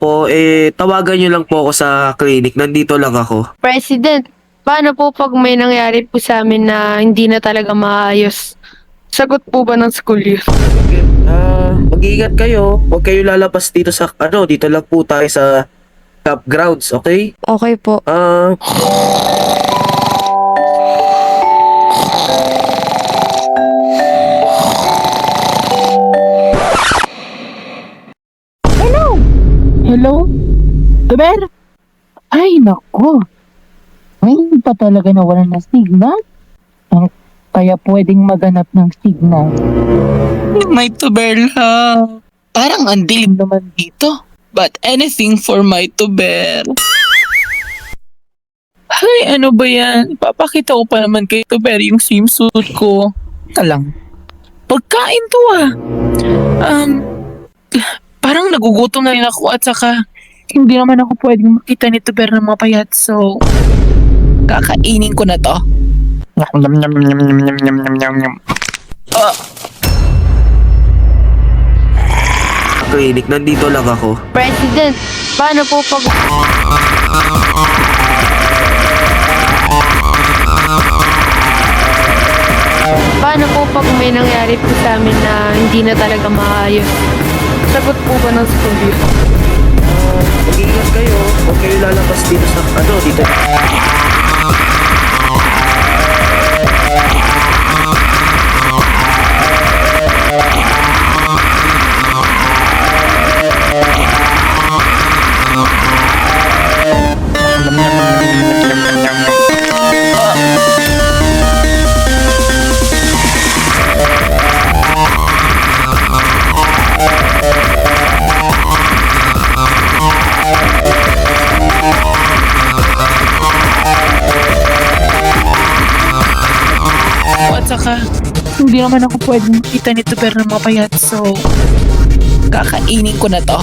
po, tawagan nyo lang po ako sa clinic. Nandito lang ako. President, paano po pag may nangyari po sa amin na hindi na talaga maayos? Sagot po ba ng school yun? Mag-iingat kayo. Huwag kayo lalabas dito sa, dito lang po tayo sa campgrounds, okay? Okay po. Hello? Tuber? Ay, nako. Ngayon pa talaga nawalan ng signal? Kaya pwedeng maganap ng signal. My tubera. Parang ang dilim naman dito. But anything for my tuber. Ay, ano ba yan? Papakita ko pa naman kay tuber yung swimsuit ko. Talang. Pagkain to ah. Parang nagugutom na rin ako at saka hindi naman ako pwedeng makita ni tuber ng mapayat, so kakainin ko na to. Clinic, nandito lang ako. President, paano po pag... Paano po pag may nangyari po sa amin na hindi na talaga maayos? Sagot po ba ng school yun? Mag-iingat kayo. Huwag kayo lalabas dito sa, dito. At saka hindi naman ako pwedeng makita ni tuber ng mapayat, so kakainin ko na to.